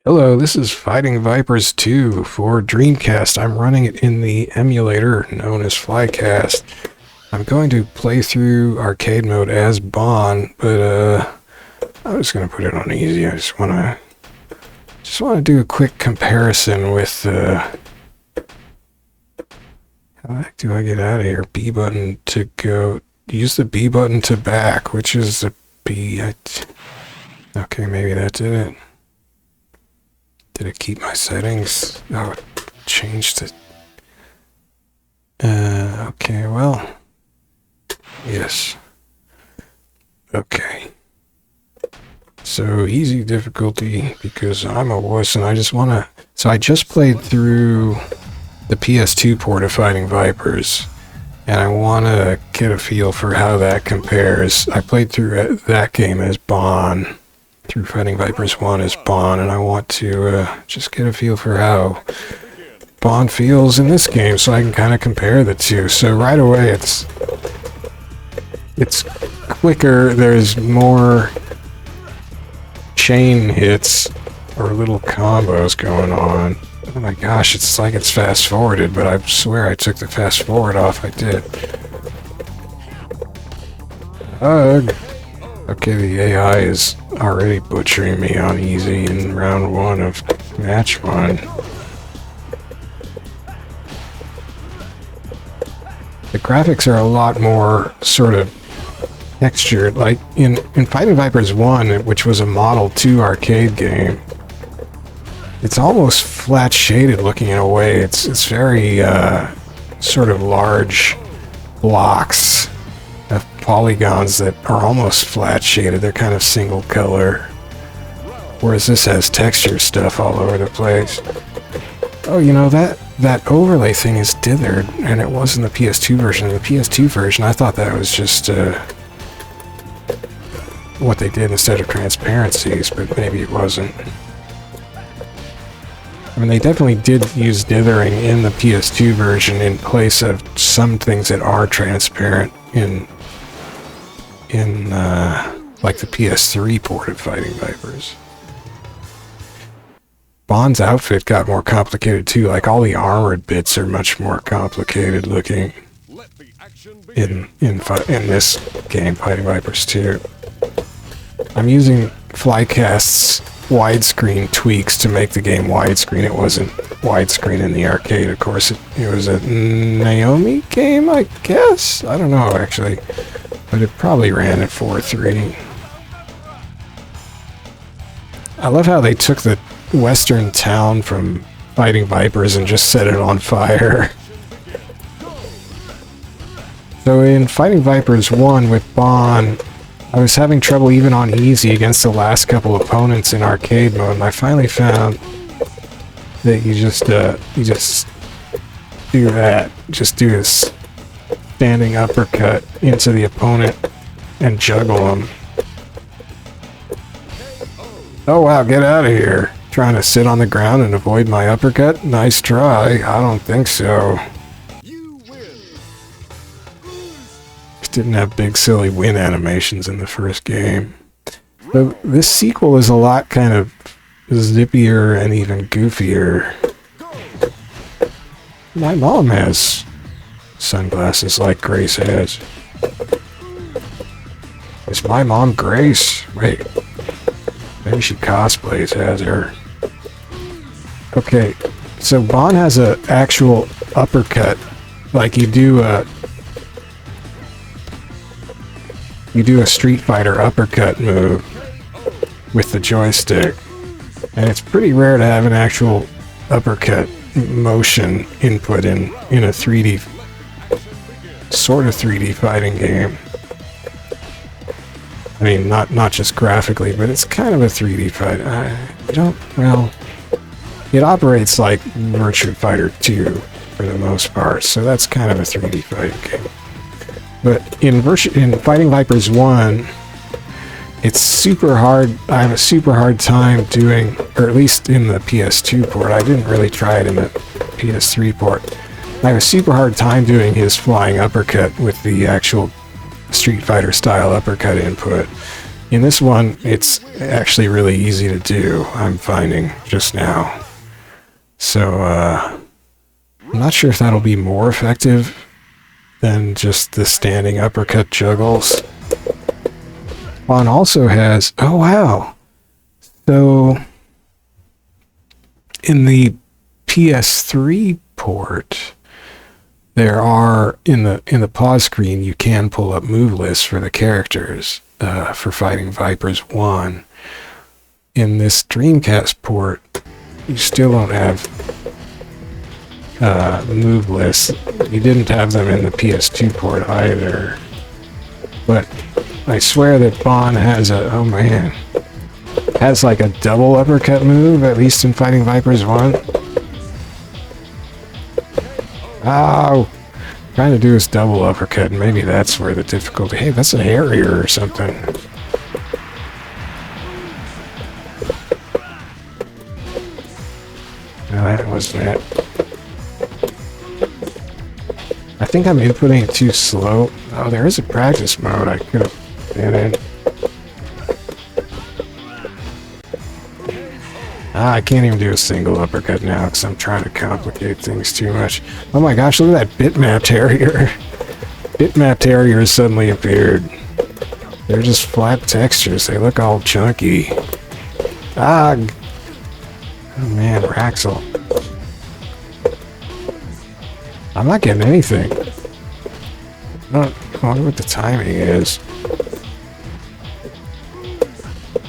Hello, this is Fighting Vipers 2 for Dreamcast. I'm running it in the emulator known as Flycast. I'm going to play through arcade mode as Bahn, but I'm just going to put it on easy. I just want to do a quick comparison with how the heck do I get out of here? B button to go. Use the B button to back, which is the B. Okay, maybe that did it. Did it keep my settings? Oh, it changed it. Okay, well. Yes. Okay. So, easy difficulty, because I'm a wuss and I just want to... So I just played through the PS2 port of Fighting Vipers, and I want to get a feel for how that compares. I played through that game as Bahn. Through Fighting Vipers 1 as Bahn, and I want to just get a feel for how Bahn feels in this game so I can kind of compare the two. So right away it's quicker, there's more chain hits or little combos going on. Oh my gosh, it's like it's fast forwarded, but I swear I took the fast forward off. I did. Ugh. Okay, the AI is already butchering me on easy in round 1 of match 1. The graphics are a lot more sort of textured, like in Fighting Vipers 1, which was a Model 2 arcade game. It's almost flat shaded looking in a way. It's very sort of large blocks of polygons that are almost flat shaded. They're kind of single color, whereas this has texture stuff all over the place. Oh, you know, that overlay thing is dithered, and it was in the PS2 version. In the PS2 version, I thought that was just what they did instead of transparencies, but maybe it wasn't. I mean, they definitely did use dithering in the PS2 version in place of some things that are transparent in like the PS3 port of Fighting Vipers. Bahn's outfit got more complicated too, like all the armored bits are much more complicated looking in this game, Fighting Vipers 2. I'm using Flycast's widescreen tweaks to make the game widescreen. It wasn't widescreen in the arcade, of course. It was a Naomi game, I guess? I don't know, actually. But it probably ran at 4:3. I love how they took the western town from Fighting Vipers and just set it on fire. So in Fighting Vipers 1 with Bahn, I was having trouble even on easy against the last couple opponents in arcade mode, and I finally found that you just do that. Just do this standing uppercut into the opponent and juggle them. Oh wow, get out of here. Trying to sit on the ground and avoid my uppercut? Nice try. I don't think so. Just didn't have big silly win animations in the first game. So this sequel is a lot kind of zippier and even goofier. My mom has sunglasses like Grace has. Is my mom Grace? Wait. Maybe she cosplays as her. Okay, so Bahn has a actual uppercut. Like you do a Street Fighter uppercut move with the joystick. And it's pretty rare to have an actual uppercut motion input in a 3D, sort of 3D fighting game. I mean, not just graphically, but it's kind of a 3D fight. It operates like Virtua Fighter 2 for the most part, so that's kind of a 3D fighting game. But in Fighting Vipers 1, it's super hard. I have a super hard time doing, or at least in the PS2 port. I didn't really try it in the PS3 port. I have a super hard time doing his flying uppercut with the actual Street Fighter style uppercut input. In this one, it's actually really easy to do, I'm finding just now. So, I'm not sure if that'll be more effective than just the standing uppercut juggles. Bahn also has... Oh, wow! So, in the PS3 port, there are, in the pause screen, you can pull up move lists for the characters. For Fighting Vipers 1. In this Dreamcast port, you still don't have move lists. You didn't have them in the PS2 port either. But I swear that Bahn has a... Oh man. Has like a double uppercut move, at least in Fighting Vipers 1. Ow! Trying to do his double uppercut, and maybe that's where the difficulty... Hey, that's a Harrier or something. No, that wasn't it. I think I'm inputting it too slow. Oh, there is a practice mode I could have been in. I can't even do a single uppercut now because I'm trying to complicate things too much. Oh my gosh, look at that bitmap Harrier. Bitmap Harriers suddenly appeared. They're just flat textures. They look all chunky. Ah! Oh man, Raxel. I'm not getting anything. I wonder what the timing is.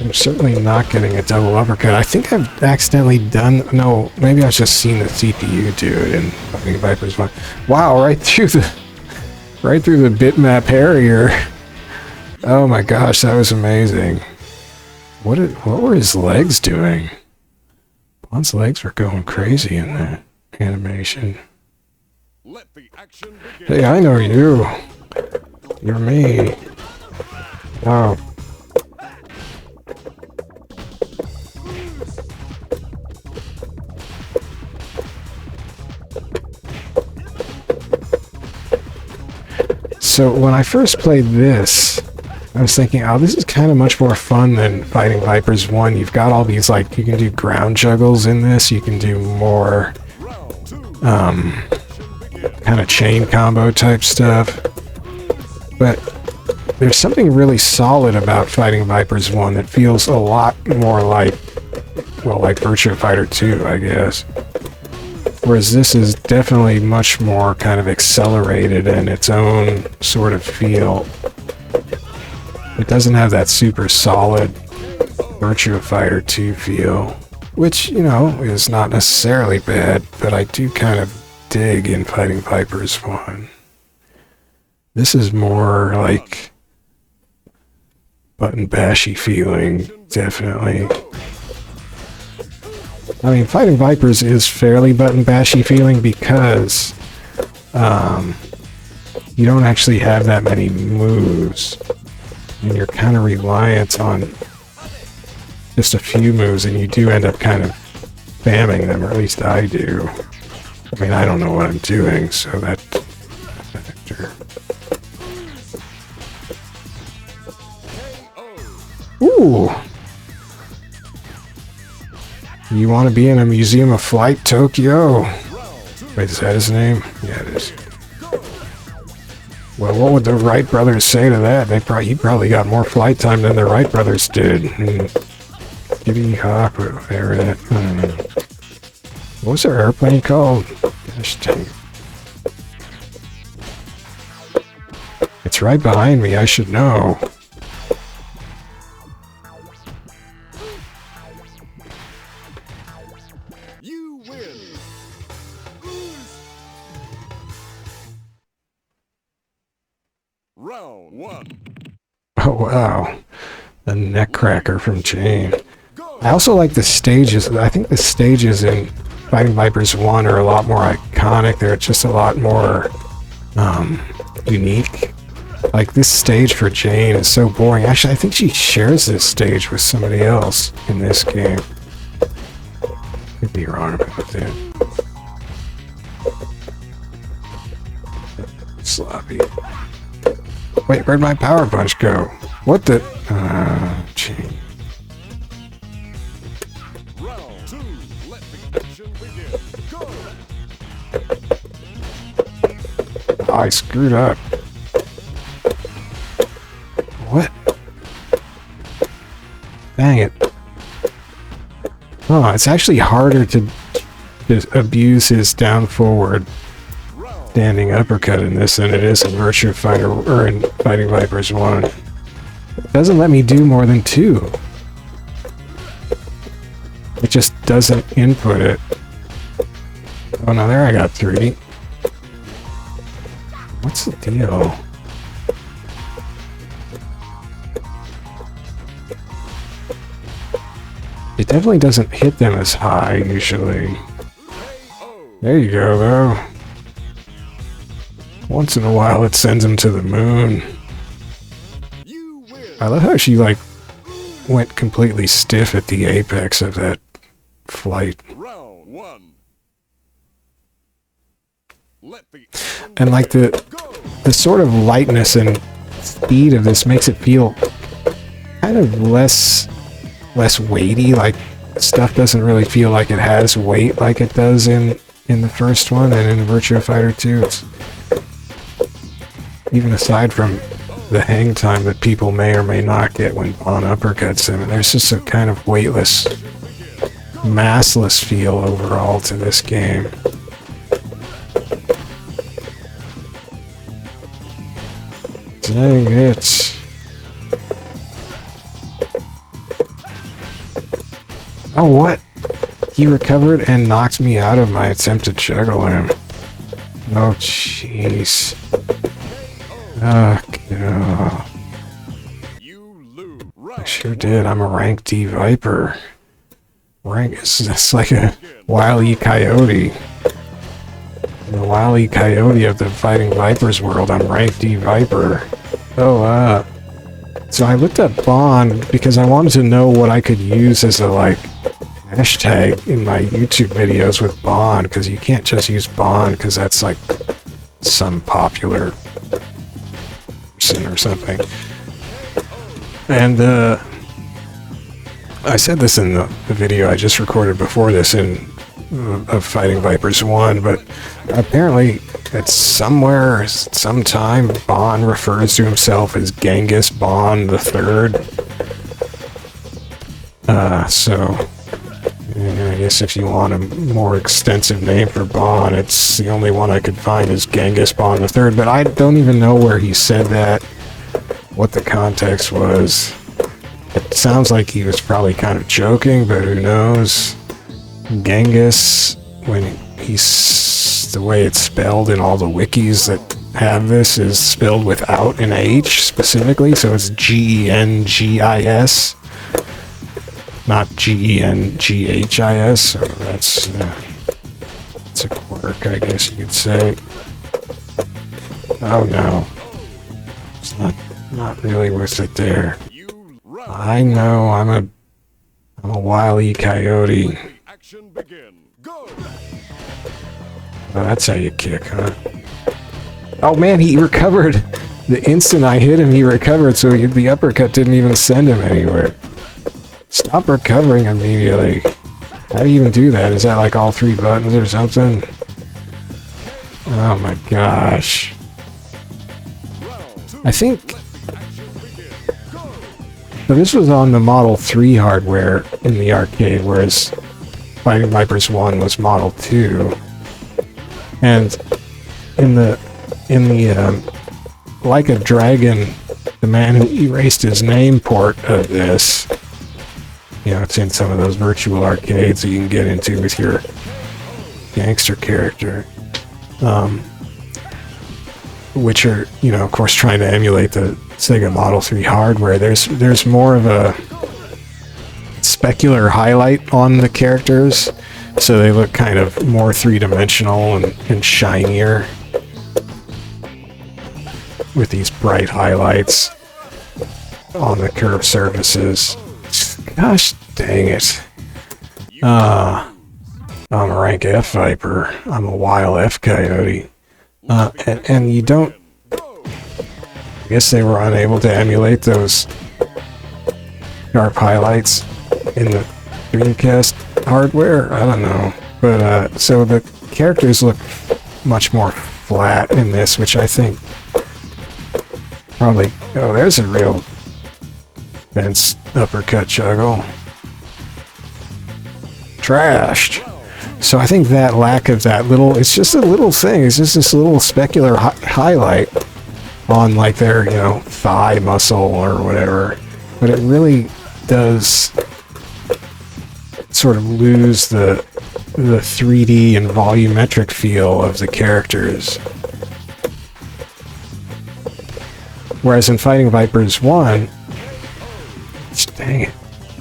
I'm certainly not getting a double uppercut. I think I've accidentally done... No, maybe I've just seen the CPU do it in Fighting Vipers 1. Wow, right through the bitmap Harrier. Oh my gosh, that was amazing. What were his legs doing? Bahn's legs were going crazy in that animation. Hey, I know you. You're me. Oh. So when I first played this, I was thinking, oh, this is kind of much more fun than Fighting Vipers 1. You've got all these, like, you can do ground juggles in this, you can do more, kind of chain combo type stuff. But there's something really solid about Fighting Vipers 1 that feels a lot more like, well, like Virtua Fighter 2, I guess. Whereas this is definitely much more kind of accelerated in its own sort of feel. It doesn't have that super solid Virtua Fighter 2 feel, which, you know, is not necessarily bad, but I do kind of dig in Fighting Vipers 1. This is more like button bashy feeling, definitely. I mean, Fighting Vipers is fairly button bashy feeling because you don't actually have that many moves. And you're kind of reliant on just a few moves, and you do end up kind of spamming them, or at least I do. I mean, I don't know what I'm doing, so that's a factor. Ooh! You want to be in a Museum of Flight, Tokyo? Wait, is that his name? Yeah, it is. Well, what would the Wright brothers say to that? He probably got more flight time than the Wright brothers did. Kitty Hawk, whatever that. I don't know. What was their airplane called? Gosh dang it. It's right behind me. I should know. Round one. Oh wow, the neck cracker from Jane. I also like the stages. I think the stages in Fighting Vipers 1 are a lot more iconic. They're just a lot more unique. Like this stage for Jane is so boring. Actually, I think she shares this stage with somebody else in this game. Could be wrong about that. Sloppy. Wait, where'd my power punch go? What the... two, let the action begin. Go! Oh, I screwed up. What? Dang it. Oh, it's actually harder to abuse his down forward standing uppercut in this than it is in Virtua Fighter or in Fighting Vipers 1. It doesn't let me do more than 2. It just doesn't input it. Oh no, there I got 3. What's the deal? It definitely doesn't hit them as high usually. There you go though. Once in a while it sends them to the moon. I love how she like went completely stiff at the apex of that flight. Round one. Let the And like the sort of lightness and speed of this makes it feel kind of less weighty. Like stuff doesn't really feel like it has weight like it does in the first one and in Virtua Fighter 2. It's, even aside from the hang time that people may or may not get when Bahn uppercuts him, there's just a kind of weightless, massless feel overall to this game. Dang it. Oh, what? He recovered and knocked me out of my attempt to juggle him. Oh, jeez. Oh, God. I sure did. I'm a rank D Viper. Rank is just like a Wile E. Coyote. The Wile E. Coyote of the Fighting Vipers world. I'm rank D Viper. Oh, so I looked up Bahn because I wanted to know what I could use as a, like, hashtag in my YouTube videos with Bahn, because you can't just use Bahn because that's like some popular person or something. And I said this in the video I just recorded before this of Fighting Vipers 1, but apparently at somewhere, sometime, Bahn refers to himself as Gengis Bahn the Third. So yeah, I guess if you want a more extensive name for Bahn, it's the only one I could find is Gengis Bahn the Third, but I don't even know where he said that, what the context was. It sounds like he was probably kind of joking, but who knows. Gengis, when he's, the way it's spelled in all the wikis that have this, is spelled without an H specifically, so it's Gengis. Not Gengis, so that's a quirk, I guess you could say. Oh no, it's not really worth it there. I know I'm a Wile E. Coyote. Oh, that's how you kick, huh? Oh man, he recovered. The instant I hit him, he recovered, so the uppercut didn't even send him anywhere. Stop recovering immediately. How do you even do that? Is that like all 3 buttons or something? Oh my gosh. I think... So this was on the Model 3 hardware in the arcade, whereas Fighting Vipers 1 was Model 2. And in the Like a Dragon, the man who erased his name port of this, you know, it's in some of those virtual arcades that you can get into with your gangster character, which are, you know, of course, trying to emulate the Sega Model 3 hardware. There's more of a specular highlight on the characters, so they look kind of more three-dimensional and shinier with these bright highlights on the curved surfaces. Gosh dang it. I'm a rank F Viper. I'm a Wile F Coyote. And you don't... I guess they were unable to emulate those sharp highlights in the Dreamcast hardware? I don't know. But, so the characters look much more flat in this, which I think probably... Oh, there's a real fence uppercut juggle. Trashed. So I think that lack of that little... It's just a little thing. It's just this little specular highlight on, like, their, you know, thigh muscle or whatever. But it really does sort of lose the 3D and volumetric feel of the characters. Whereas in Fighting Vipers 1, dang it,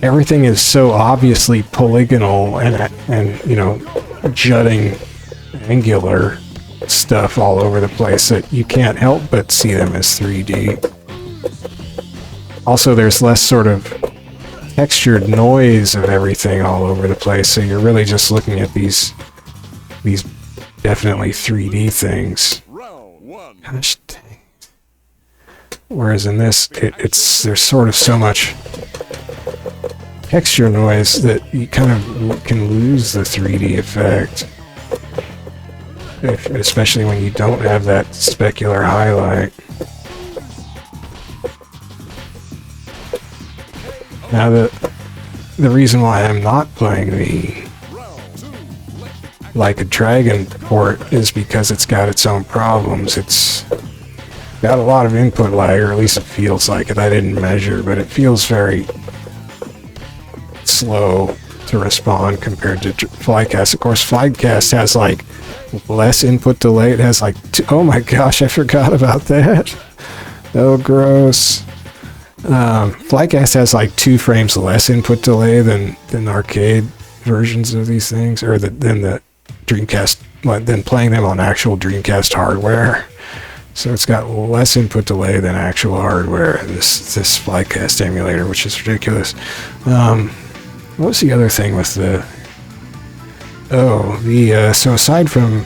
everything is so obviously polygonal and you know, jutting angular stuff all over the place that you can't help but see them as 3D. Also, there's less sort of textured noise of everything all over the place, so you're really just looking at these definitely 3D things. Gosh dang. Whereas in this, there's sort of so much texture noise that you kind of can lose the 3D effect. Especially when you don't have that specular highlight. Now the reason why I'm not playing the Like a Dragon port is because it's got its own problems. It's got a lot of input lag, or at least it feels like it. I didn't measure, but it feels very slow to respond compared to Flycast. Of course, Flycast has like less input delay. It has like oh my gosh, I forgot about that. Oh, gross. Flycast has like 2 frames less input delay than arcade versions of these things, or than the Dreamcast, than playing them on actual Dreamcast hardware. So it's got less input delay than actual hardware, this Flycast emulator, which is ridiculous. What was the other thing with the... Oh, so aside from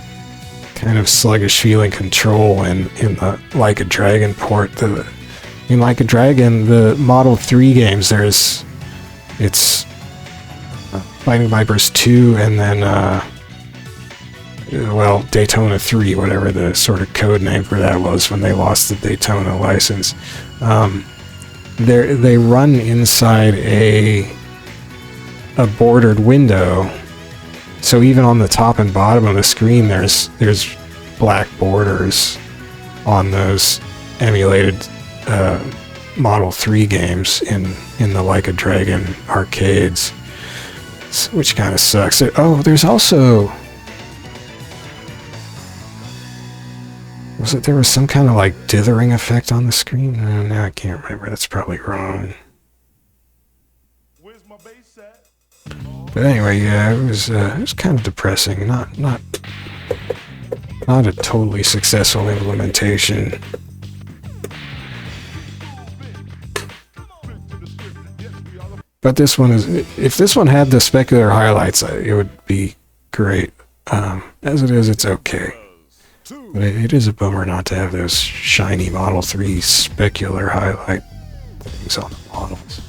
kind of sluggish feeling control in the Like a Dragon port, in Like a Dragon, the Model 3 games, it's Fighting Vipers 2 and then, well, Daytona 3, whatever the sort of code name for that was when they lost the Daytona license. They run inside a bordered window, so even on the top and bottom of the screen there's black borders on those emulated Model 3 games in the Like a Dragon arcades, which kind of sucks. Oh, there's also... there was some kind of like dithering effect on the screen? Now I can't remember. That's probably wrong. Where's my bass at? But anyway, yeah, it was kind of depressing. Not a totally successful implementation. But this one is, if this one had the specular highlights, it would be great. As it is, it's okay. But it is a bummer not to have those shiny Model 3 specular highlight things on the models.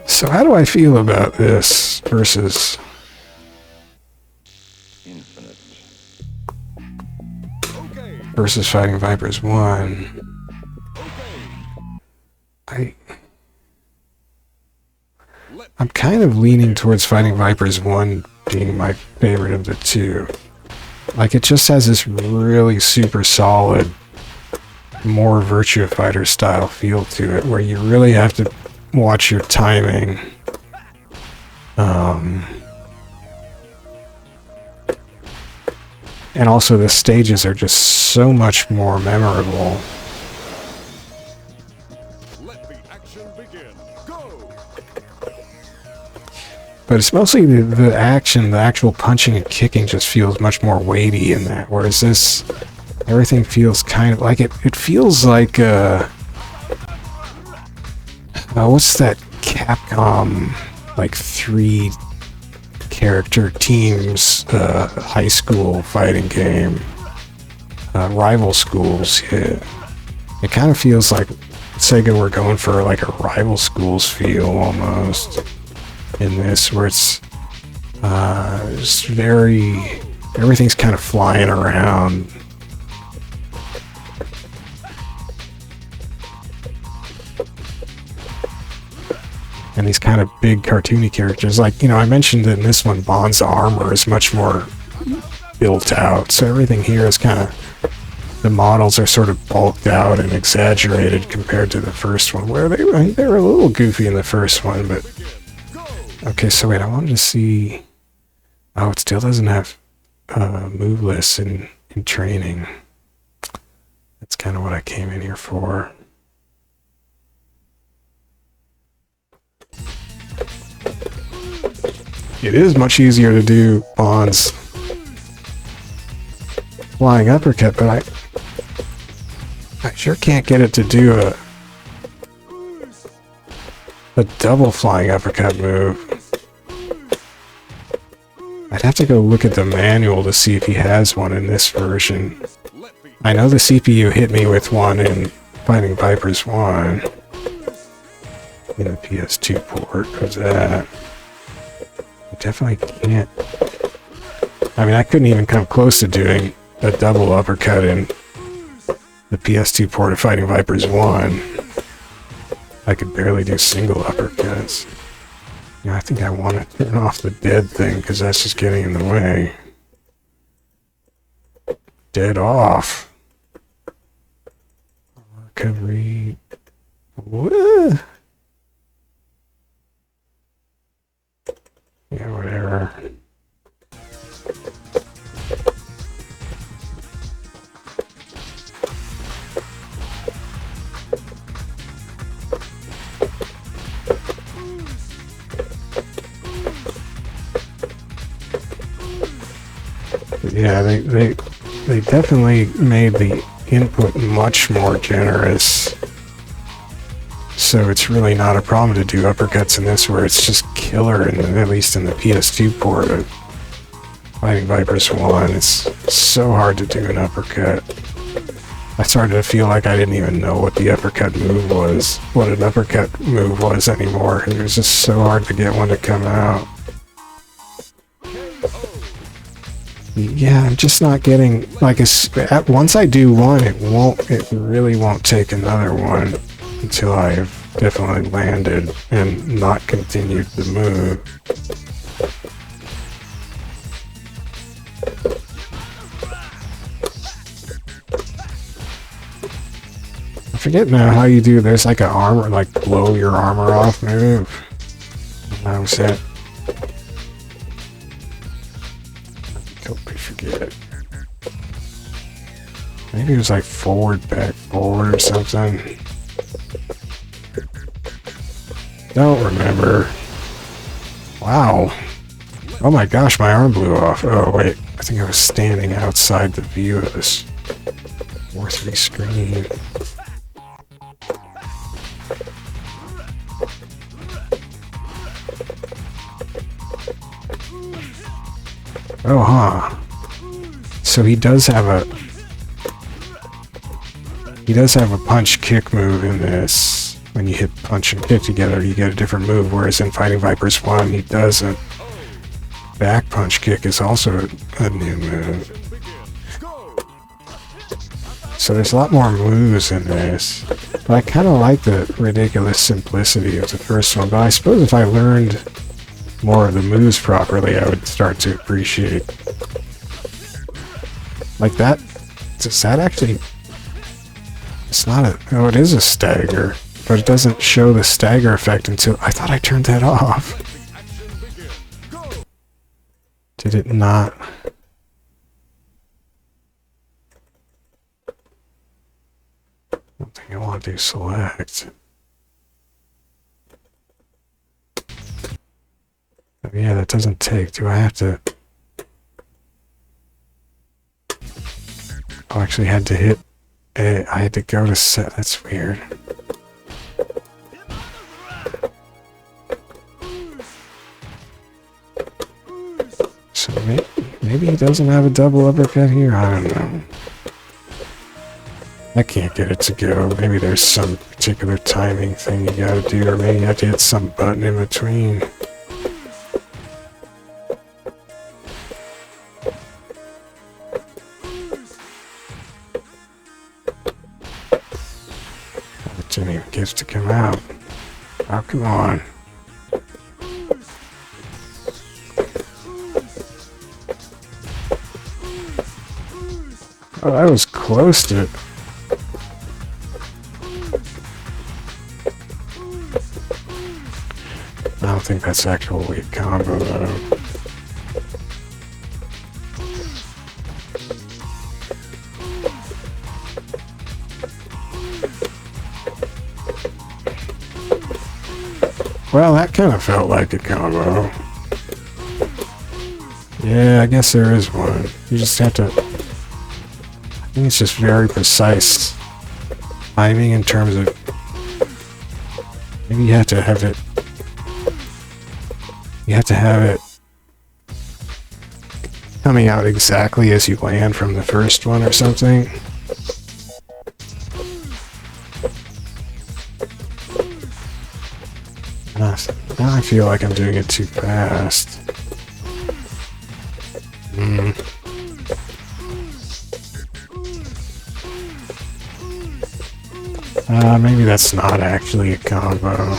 So how do I feel about this versus... versus Fighting Vipers 1? I'm kind of leaning towards Fighting Vipers 1 being my favorite of the two. Like, it just has this really super solid, more Virtua Fighter style feel to it, where you really have to watch your timing. And also the stages are just so much more memorable. But it's mostly the action, the actual punching and kicking just feels much more weighty in that. Whereas this, everything feels kind of like it feels like, what's that Capcom, like 3 character teams, high school fighting game, Rival Schools, yeah. It kind of feels like Sega were going for like a rival schools feel almost in this, where it's just very, everything's kind of flying around. And these kind of big cartoony characters, like, you know, I mentioned in this one, Bahn's armor is much more built out, so everything here is kind of, the models are sort of bulked out and exaggerated compared to the first one, where they were a little goofy in the first one, but... Okay, so wait, I wanted to see... Oh, it still doesn't have moveless in training. That's kind of what I came in here for. It is much easier to do Bahn's flying uppercut, but I sure can't get it to do a double flying uppercut move. I'd have to go look at the manual to see if he has one in this version. I know the CPU hit me with one in Fighting Vipers 1. In the PS2 port of that. I definitely can't. I mean, I couldn't even come close to doing a double uppercut in the PS2 port of Fighting Vipers 1. I could barely do single uppercuts. Yeah, I think I want to turn off the dead thing, because that's just getting in the way. Dead off. Recovery. What? Yeah, whatever. Yeah, they definitely made the input much more generous. So it's really not a problem to do uppercuts in this, where it's just killer, at least in the PS2 port of Fighting Vipers 1. It's so hard to do an uppercut. I started to feel like I didn't even know what the uppercut move was, what an uppercut move was anymore. It was just so hard to get one to come out. Yeah, I'm just not getting, like, once I do one, it really won't take another one until I've definitely landed and not continued the move. I forget now how you do, there's like an armor, like blow your armor off move. That was it. Totally forget. Maybe it was like forward, back, forward or something. Don't remember. Wow. Oh my gosh, my arm blew off. Oh wait, I think I was standing outside the view of this 4:3 screen. Oh, huh. So he does have a punch kick move in this. When you hit punch and kick together, you get a different move, whereas in Fighting Vipers 1, he doesn't. Back punch kick is also a new move. So there's a lot more moves in this. But I kind of like the ridiculous simplicity of the first one, but I suppose if I learned more of the moves properly, I would start to appreciate. Like that? Does that actually... It's not a... Oh, it is a stagger. But it doesn't show the stagger effect until... I thought I turned that off. Did it not? I don't think I want to do select. Oh, yeah, that doesn't take. Do I have to... Oh, I actually had to hit A. I had to go to set. That's weird. So maybe he doesn't have a double uppercut here? I don't know. I can't get it to go. Maybe there's some particular timing thing you gotta do, or maybe you have to hit some button in between. It didn't even get to come out. Oh, come on. Oh, that was close to it. I don't think that's actually a combo, though. Well, that kind of felt like a combo. Yeah, I guess there is one. You just have to... I think it's just very precise timing in terms of... Maybe you have to have it... You have to have it coming out exactly as you land from the first one or something. Now I feel like I'm doing it too fast. Maybe that's not actually a combo.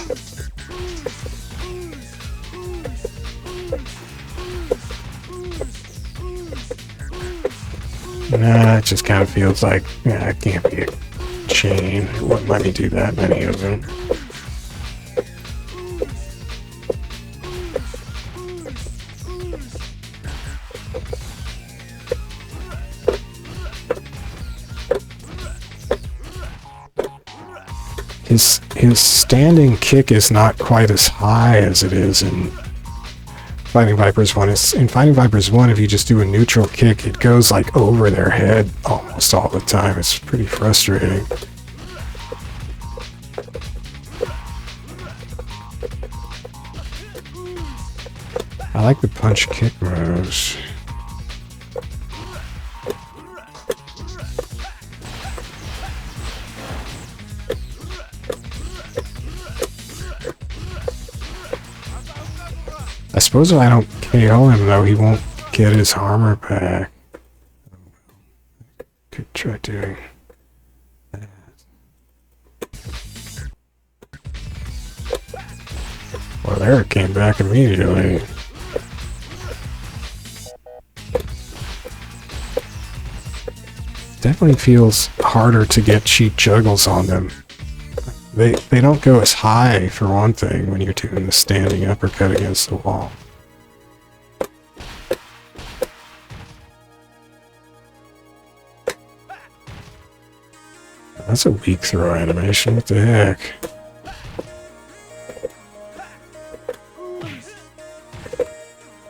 Nah, it just kind of feels like, yeah, it can't be a chain. It wouldn't let me do that many of them. His standing kick is not quite as high as it is in Fighting Vipers 1. In Fighting Vipers 1, if you just do a neutral kick, it goes like over their head almost all the time. It's pretty frustrating. I like the punch kick moves. I suppose if I don't KO him, though, he won't get his armor back. Could try doing that. Well, there it came back immediately. Definitely feels harder to get cheap juggles on them. They don't go as high, for one thing, when you're doing the standing uppercut against the wall. That's a weak throw animation. What the heck?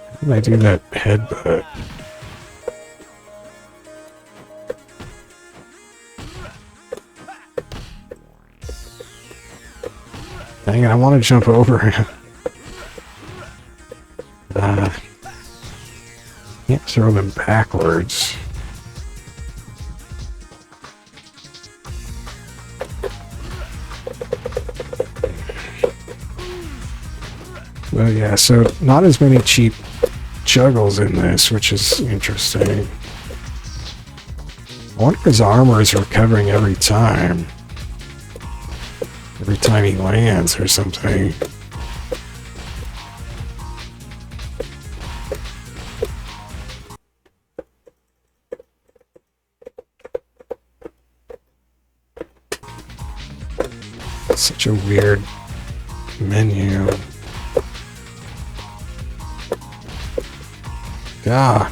How did I do that headbutt? Dang it, I want to jump over him. Can't throw them backwards. Well, yeah, so not as many cheap juggles in this, which is interesting. I wonder if his armor is recovering every time. Every time he lands or something. Such a weird menu. God.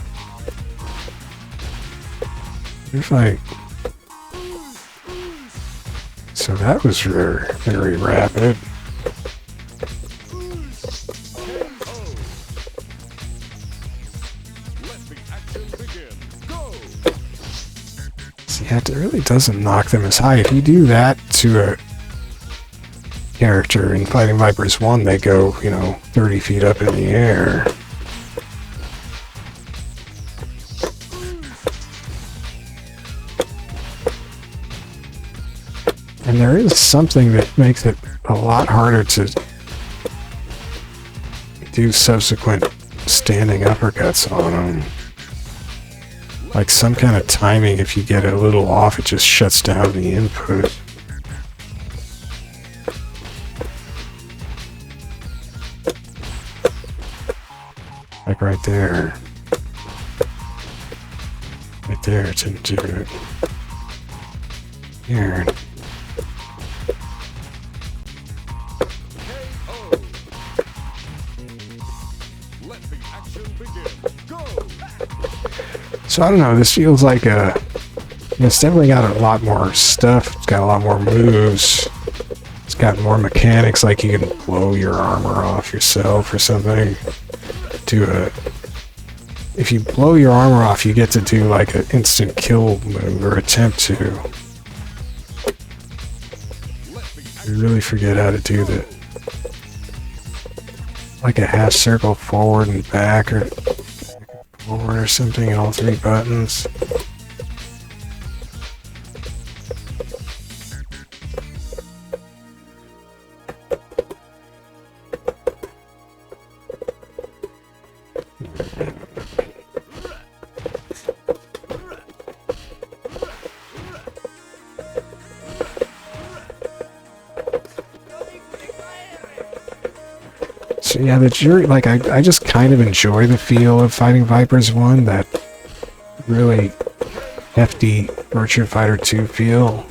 If I... So that was very, very rapid. See, it really doesn't knock them as high. If you do that to a character in Fighting Vipers 1, they go, 30 feet up in the air. there is something that makes it a lot harder to do subsequent standing uppercuts on them. Like some kind of timing, if you get it a little off, it just shuts down the input. Like right there. Right there, it didn't do it. Here. Let the action begin. Go! So I don't know, this feels like it's definitely got a lot more stuff. It's got a lot more moves. It's got more mechanics, like you can blow your armor off yourself or something. If you blow your armor off, you get to do like an instant kill move, or attempt to. You really forget how to do that. Like a half circle forward and back, or forward or something, and all three buttons. So yeah, the jury, like, I just kind of enjoy the feel of Fighting Vipers 1, that really hefty Virtua Fighter 2 feel,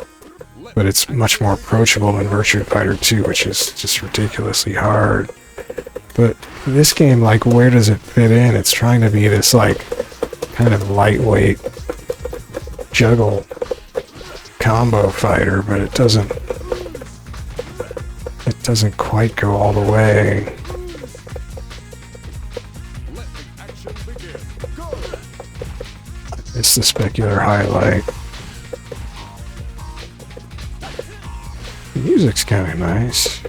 but it's much more approachable than Virtua Fighter 2, which is just ridiculously hard. But this game, like, where does it fit in? It's trying to be this, like, kind of lightweight juggle combo fighter, but it doesn't quite go all the way. It's the specular highlight. The music's kind of nice.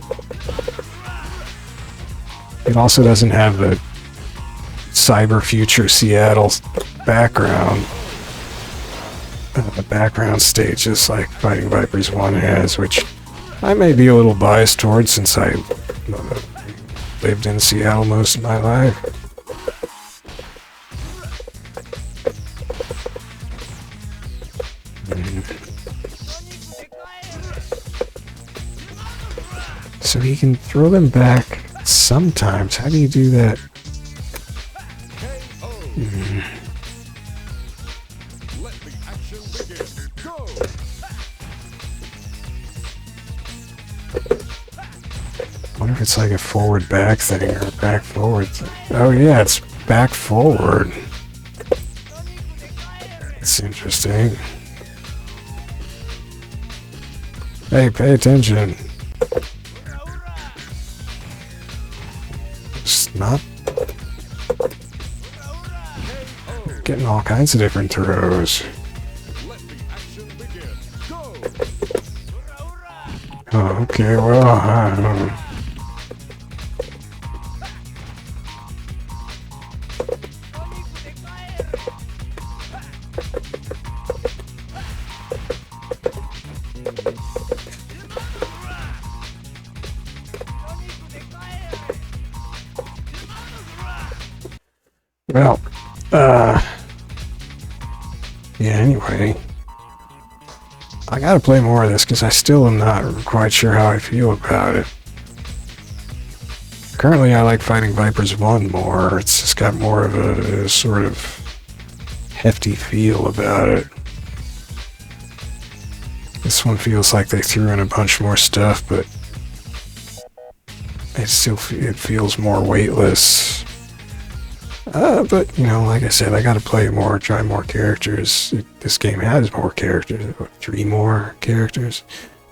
It also doesn't have the cyber future Seattle background. The background stages like Fighting Vipers 1 has, which I may be a little biased towards since I lived in Seattle most of my life. So he can throw them back sometimes. How do you do that? Let the action begin. Go! I wonder if it's like a forward back thing or a back forward thing. Oh yeah, it's back forward. It's interesting. Hey, pay attention. It's not getting all kinds of different throws. Let the action begin. Go! Oh, okay, well, I don't know. Well, yeah, anyway, I gotta play more of this because I still am not quite sure how I feel about it. Currently, I like Fighting Vipers 1 more. It's just got more of a sort of hefty feel about it. This one feels like they threw in a bunch more stuff, but it feels more weightless. But, you know, like I said, I gotta play more, try more characters. This game has more characters, 3 more characters.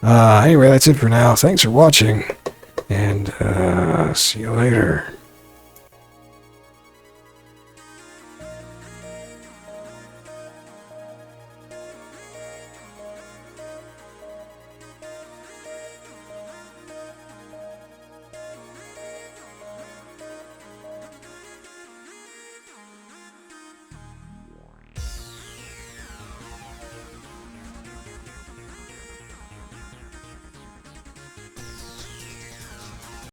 Anyway, that's it for now. Thanks for watching, and see you later.